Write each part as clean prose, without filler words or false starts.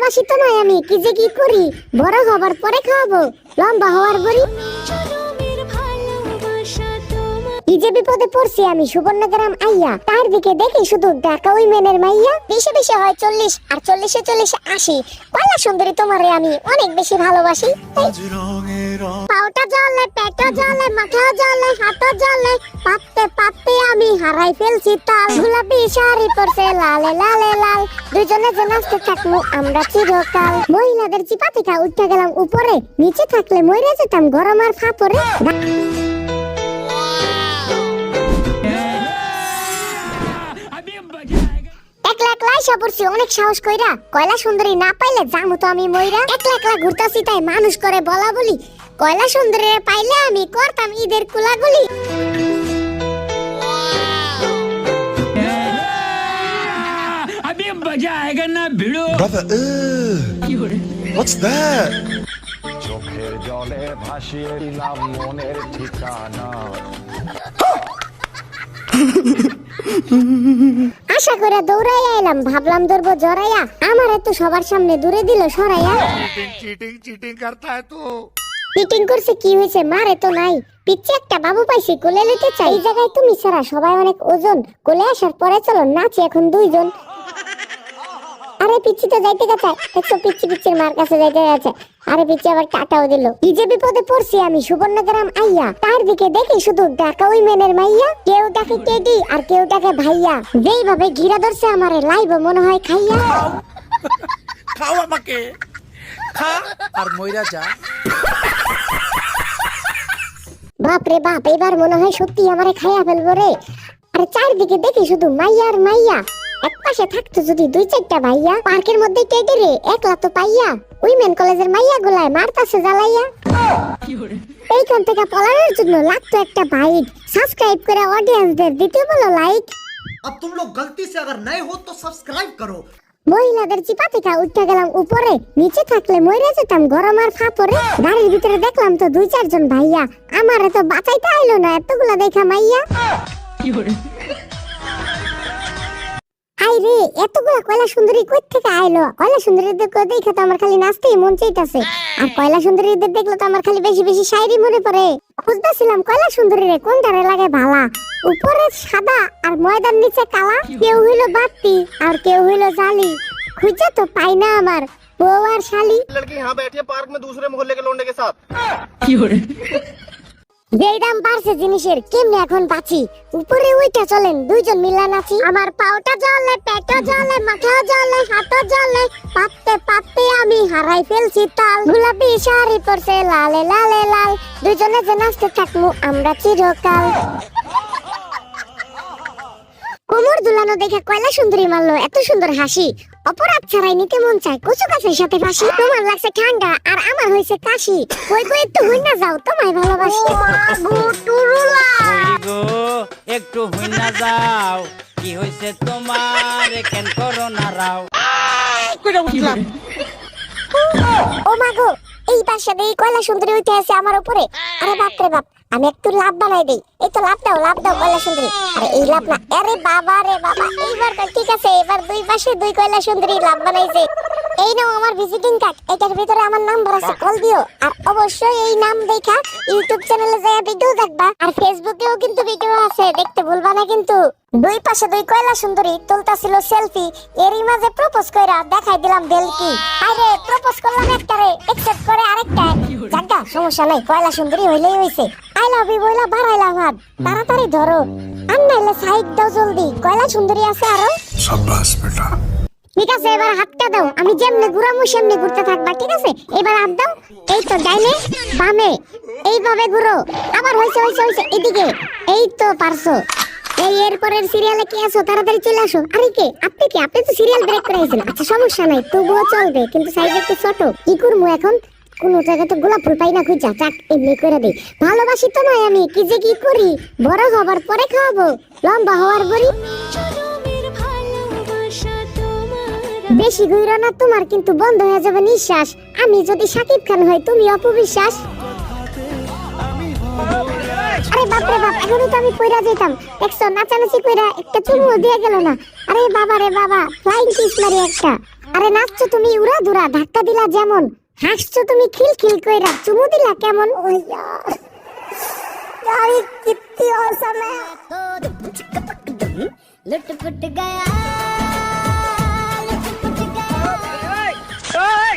ভালোবাসি তোমায় আমি, কি যে কি করি, বড় হবার পরে খাওয়াবো, লম্বা হওয়ার বড়ি। কি যে বিপদে পড়ছি আমি, সুবর্ণগ্রাম আইয়া তার দিকে দেখি শুধু ঢাকা উইমেনের মাইয়া। বেশি বেশি হয় 40, আর 40-এ 80। কয়লা সুন্দরী তোমারে আমি অনেক বেশি ভালোবাসি। পাওটা জ্বলে, পেটও জ্বলে, মাথাও জ্বলে, হাতও জ্বলে, পাপতে পাপতে আমি হারাই ফেলছি তাল। গোলাপি শাড়ি পরছে লালে লালে লাল, দুজনে যে নাচতে থাকবো আমরা চিরকাল। মহিলাদের চিপা থেকে উঠে গেলাম উপরে, নিচে থাকলে মরে যেতাম গরম আর ফাপরে। একলা একলা আইসা পড়ছি অনেক সাহস কইরা, কয়লা সুন্দরী না পাইলে যামু তো আমি মইরা। একলা একলা ঘুরতাছি তাই মানুষ করে বলা বলি, কয়লা সুন্দরী পাইলে আমি করতাম ঈদের কুলাগুলি। Brother, what's that? চোখের জলে ভাসিয়ে দিলাম মনের ঠিকানা। আশা করে দৌড়াই আইলাম, ভাবলাম ধরবো জড়াইয়া, আমার এত সবার সামনে দূরে দিল সরাইয়া। चीटिंग करता है तू। মিটিং করছে কি হয়েছে, মারে তো নাই, পিচ্ছে একটা বাবু পাইছি কোলে লইতে চাই। এই জায়গায় তুমি ছাড়া সবাই অনেক ওজন, কোলে আসার পরে চলো নাচি এখন দুইজন। আরে পিচ্ছি তো যাইতে গেছে, দেখছো পিচ্ছি পিচ্ছির মার কাছে যাইতে গেছে। আরে পিচ্ছি আবার টাটাও দিল। কি যে বিপদে পড়ছি আমি, সুবর্ণগ্রাম আইয়া তার দিকে দেখি শুধু ঢাকা উইমেনের মাইয়া। কেউ ডাকে টেডি আর কেউ ডাকে ভাইয়া, যেইভাবে ঘিরা ধরছে আমারে লাইব মনে হয় খাইয়া। খাও আমাকে, খা আর মইরা যা। বাপরে বাপ, এবার মনে হয় সত্যি আমারে খাইয়া ফেলবো রে। আরে চারদিকে দেখি শুধু মাইয়া আর মাইয়া, এক পাশে থাকতো যদি 2-4টা ভাইয়া। পার্কের মধ্যে টেডি রে একলা তো পাইয়া, উইমেন কলেজের মাইয়া গুলায় মারতাছে জ্বালাইয়া। এইখান থেকে পলানোর জন্য লাগতো একটা বাইক, সাবস্ক্রাইব করে অডিয়েন্সদের দিতে বলো লাইক। अब तुम लोग गलती से अगर नए हो तो सब्सक्राइब करो। মহিলাদের চিপা থেকে উঠে গেলাম উপরে, নিচে থাকলে মরে যেতাম গরম আর ফাপরে। গাড়ির ভিতরে দেখলাম তো 2-4 জন ভাইয়া, আমারে তো বাঁচাইতে আইলো না এতগুলা দেখা মাইয়া। হাই রে, এতগুলা কয়লা সুন্দরী কই থেকে আইলো? কয়লা সুন্দরীদের দেখে তো আমার খালি নাচতেই মন চাইতাছে, আর কয়লা সুন্দরীদের দেখলে তো আমার খালি বেশি বেশি শায়রি মনে পড়ে। খুঁজতেছিলাম কয়লা সুন্দরী রে কোনটারে লাগে ভালা, উপরে সাদা আর ময়দার নিচে কালা। কেউ হইলো বাপ্পি আর কেউ হইলো জালি, খুঁজে তো পাই না আমার বউ আর শালি। लड़की यहाँ बैठी है पार्क में दूसरे मोहल्ले के लौंडे के साथ। যেই দাম বাড়ছে জিনিসের কেমনে এখন বাঁচি, উপরে উইটা চলেন দুইজন মিলা নাচি। আমার পাওটা জ্বলে, পেটও জ্বলে, মাথাও জ্বলে, হাতও জ্বলে, পাপতে পাপতে আমি হারাই ফেলছি তাল। গোলাপি শাড়ি পরছে লালে লালে লাল, দুজনে যে নাচতে থাকবো আমরা চিরকাল। কোমর দুলানো দেখে কয়লা সুন্দরী মারলো এত সুন্দর হাসি, অপরাধ ছাড়াই নিতে মন চায় কচু গাছের সাথে ফাঁসি। তোমার লাগছে ঠান্ডা আর আমার হয়েছে কাশি, কই কই একটু হই না যাও তোমায় ভালোবাসি। গো একটু হইনা যাও, কি হইছে তোমার কেন করো না রাও। ও মা গো, এই পাশে এই কয়লা সুন্দরী উঠে আছে আমার উপরে। আরে বাপ রে বাপ, আমি একটু লাভ বানাই দেই। এই তো লাভ দাও কয়লা সুন্দরী। আরে এই লাভ না, আরে বাবা রে বাবা, এইবার ঠিক আছে, এবার দুই পাশে দুই কয়লা সুন্দরী লাভ বানাইছে। এই নাও আমার ভিজিটিং কার্ড, এটার ভিতরে আমার নাম্বার আছে, কল দিও। আর অবশ্যই এই নাম দেখা ইউটিউব চ্যানেলে যায় ভিডিও দেখবা, আর ফেসবুকেও কিন্তু ভিডিও আছে, দেখতে ভুলবা না কিন্তু। দুই পাশে দুই কয়লা সুন্দরী তুলতাছিল সেলফি, এরই মাঝে প্রপোজ কইরা দেখাই দিলাম বেলকি। আরে প্রপোজ করলাম একটারে, একসেপ্ট করে আরেকটা। জাগা সমস্যা নাই, কয়লা সুন্দরী হইলেই হইছে। আই লাভ ইউ বইলা বাড়াইলাম হাত, তাড়াতাড়ি ধরো আর নাইলে সাইড দাও জলদি, কয়লা সুন্দরী আছে আরো। शाबाश बेटा। ঠিক আছে, এবার হাতটা দাও, আমি যেমনে ঘুরামু সেমনি ঘুরতে থাকবা, ঠিক আছে? এবার হাত দাও, এই তো ডাইনে বামে এইভাবে ঘুরো। আবার হইছে হইছে হইছে, এদিকে, এই তো পারছো। এই এরপরের সিরিয়ালে কি আছো, তাড়াতাড়ি চলে আসো। আরে কে আপনি? কি আপনি তো সিরিয়াল ব্রেক করে আইছেন। আচ্ছা সমস্যা নাই, তবুও চলবে, কিন্তু সাইজ একটু ছোট। কি করবো এখন, কোন জায়গায় তো গোলাপ ফুল পাই না, খুঁজা চাক এমনি করে দেই। ভালোবাসি তোমায় আমি, কি যে কি করি, বড় হবার পরে খাওয়াবো, লম্বা হওয়ার বড়ি। বেশি ঘুরো না, তোমার কিন্তু বন্ধ হয়ে যাবে নিঃশ্বাস। আমি যদি শাকিব খান হই, তুমি অপবিশ্বাস। আরে বাপরে বাপ, এখনো তো আমি কইরা যেতাম, দেখছো নাচানাচি কইরা একটা চুমু দিয়ে গেল না। আরে বাবা রে বাবা, ফ্লাইং কিস মারি একটা। আরে নাচছো তুমি উড়া ধুরা, ধাক্কা দিলা যেমন, হাসছো তুমি খিলখিল কইরা, চুমু দিলা কেমন। ও यार यार ये कितनी औसम है। लुटपुट गया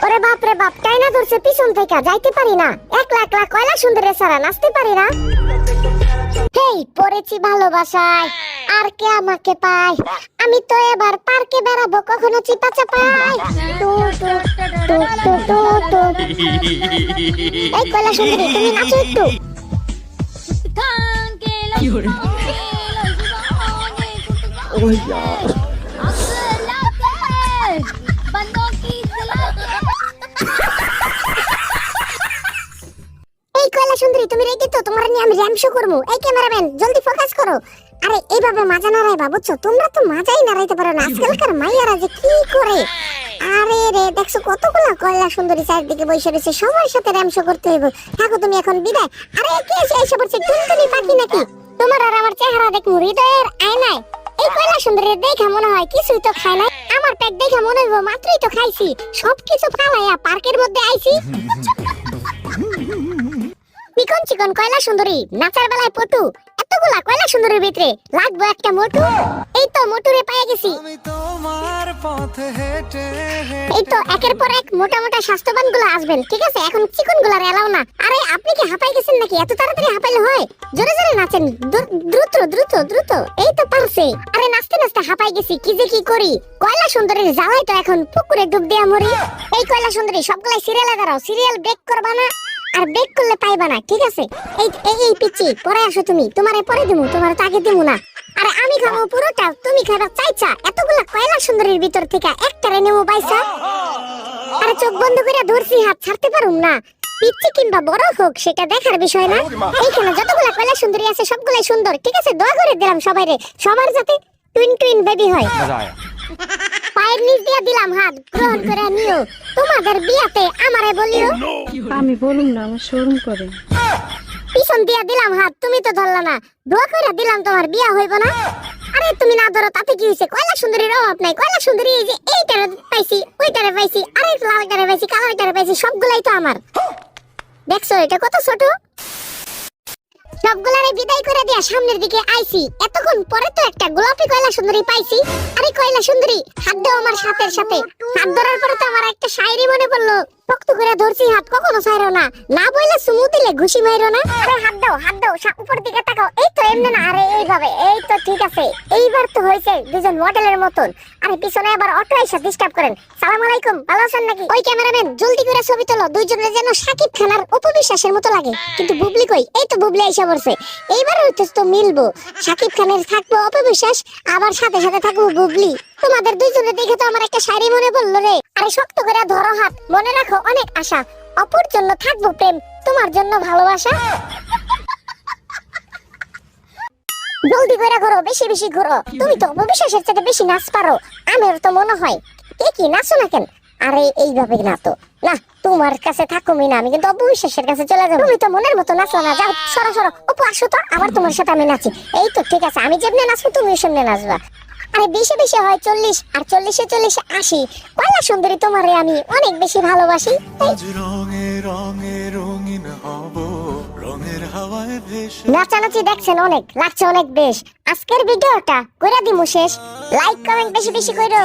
ওরে বাপ রে বাপ, টাইনা ধরছে পিছন থেকে, যাইতে পারি না, একলা একলা কয়লা সুন্দরে সারা নাচতে পারি না। হেই পড়েছি ভালোবাসায়, আর কে আমাকে পায়, আমি তো এবার পার্কে বেড়াবো, কখনো চিপা চাপাই। টু টু টু টু টু টু। এই কয়লা সুন্দরী তুমি নাচো একটু। এই কয়লা সুন্দরী তুমি রেডি তো? তোমার নিয়ে আমি র্যাম শো করবো। এই ক্যামেরাম্যান জলদি ফোকাস করো। আরে এইভাবে মাজা নাড়াইবা, বুঝছো? তোমরা তো মাজাই নাড়াইতে পারো না, আজকালকার মাইয়ারা যে কি করে। আরে রে দেখছো কতগুলা কয়লা সুন্দরী চারদিকে বসে রয়েছে, সবার সাথে র্যাম শো করতে হইব। থাকো তুমি এখন বিদায়। আরে কে এসে পড়ছে, টুনটুনি পাখি নাকি? তোমার আর আমার চেহারা দেখো হৃদয়ের আয়নায়। এই কয়লা সুন্দরী দেখা মনে হয় কিছুই তো খায় নাই, আমার পেট দেখা মনে হইব মাত্রই তো খাইছি, সবকিছু ফালাইয়া পার্কের মধ্যে আইছি। চিকন চিকন কয়লা সুন্দরী, নাচার বেলায় পটু, এতগুলা কয়লা সুন্দরীর ভিতরে লাগবো একটা মোটু। এই তো মোটুরে পেয়ে গেছি। এই তো একের পর এক মোটা মোটা স্বাস্থ্যবান গুলা আসবেন, ঠিক আছে? এখন চিকন গুলার এলাও না। আরে আপনি কি হাঁপাই গেছেন নাকি? এত তাড়াতাড়ি হাঁপাইলে হয়? জোরে জোরে নাচেন, দ্রুত দ্রুত দ্রুত। এই তো পারছে। আরে নাচতে নাচতে হাঁপাই গেছি, কি যে কি করি। কয়লা সুন্দরীর জ্বালাই তো এখন পুকুরে ডুব দিয়া মরি। এই কয়লা সুন্দরী সবগুলাই সিরিয়ালে দাঁড়াও, সিরিয়াল ব্রেক করবা না, আর ব্রেক করলে পাইবা না, ঠিক আছে? এই এই পিচ্চি পরে আসো তুমি, তোমারে পরে দিমু, তোমার তো আগে দিমু না। আরে আমি খাবো পুরোটা, তুমি খাবা চাইছা। এতগুলা কয়লা সুন্দরীর ভিতর থেকে একটারে নেমু পাইছা। আরে চোখ বন্ধ করে ধরছি, হাত ছাড়তে পারুম না। পিচ্চি কিংবা বড় হোক সেটা দেখার বিষয় না। এইখানে যতগুলা কয়লা সুন্দরী আছে সবগুলাই সুন্দর, ঠিক আছে? দোয়া করে দিলাম সবাইরে, সবার যাতে টুইন টুইন বেবি হয়। পায়ের নিচ দিয়া দিলাম হাত, গ্রহণ করে নিও। তোমাদের বিয়াতে আমারে বলিও। আমি বলুম না, আমার শরম করে। পিছন দিয়া দিলাম হাত, তুমি তো ধরলা না, দোয়া করে দিলাম তোমার বিয়া হইব না। আরে তুমি না ধরো তাতে কি হইছে? কয়লা সুন্দরীর অভাব নাই। কয়লা সুন্দরী এই যে এইটারে পাইছি, ওইটারে পাইছি, আরে লালটারে পাইছি, কালোটারে পাইছি, সবগুলাই তো আমার। দেখছো এটা কত ছোট? সবগুলারে বিদায় করে দিয়া সামনের দিকে আইছি, এতক্ষণ পরে তো একটা গোলাপি কয়লা সুন্দরী পাইছি। আরে কয়লা সুন্দরী হাত দাও আমার সাথের সাথে। হাত ধরার পরে তো আমার একটা শায়রি মনে পড়লো, শক্ত করে ধরছি হাত, কখনো ছাইরো না, না বইলে চুমু দিলে ঘুষি মাইরো না। আরে হাত দাও উপর দিকে তাকাও। এই তো এমনি না, আরে এইভাবে। এই তো ঠিক আছে, এইবার তো হয়েছে দুজন মডেলের মতন। আরে পিছনে আবার অটো এসে ডিস্টার্ব করেন। সালাম আলাইকুম, ভালো আছেন নাকি? ওই ক্যামেরাম্যান জলদি করে ছবি তোলো, দুইজনের যেন সাকিব খান আর অপু বিশ্বাসের মতো লাগে। কিন্তু বুবলি কই? এই তো বুবলি আইসা পড়ছে। এইবার হইতেছ তো মিলবো, সাকিব খানের থাকবো অপু বিশ্বাস, আবার সাথে সাথে থাকবো বুবলি। তোমাদের দুইজনে দেখে তো আমার একটা শাড়ি মনে পড়লো রে। আরে শক্ত করে ধরো হাত, মনে রাখো অনেক আশা, অপুর জন্য থাকবো প্রেম, তোমার জন্য ভালোবাসা। জলদি করে ঘোরো, বেশি বেশি ঘোরো। তুমি তো অপবিশ্বাসের চেয়ে বেশি নাচ পারো, আমার তো মনে হয়। কে কি নাচো না কেন? আরে এইভাবে না তো, না তোমার কাছে থাকুমি না, আমি কিন্তু অপবিশ্বাসের কাছে চলে যাবো। তুমি তো মনের মতো নাচো না, যাও সরো সরো। অপু আসো তো, আবার তোমার সাথে আমি নাচি। এই তো ঠিক আছে, আমি যেমনি নাচবো তুমিও সেমনি নাচবা। আরে বেশি বেশি হয় 40, আর 40-এ 80। কয়লা সুন্দরী তোমারে আমি অনেক বেশি ভালোবাসি। নাচানাচি দেখছেন অনেক, লাগছে অনেক বেশ। আজকের ভিডিওটা কইরা দিমু শেষ। লাইক কমেন্ট বেশি বেশি কইরো।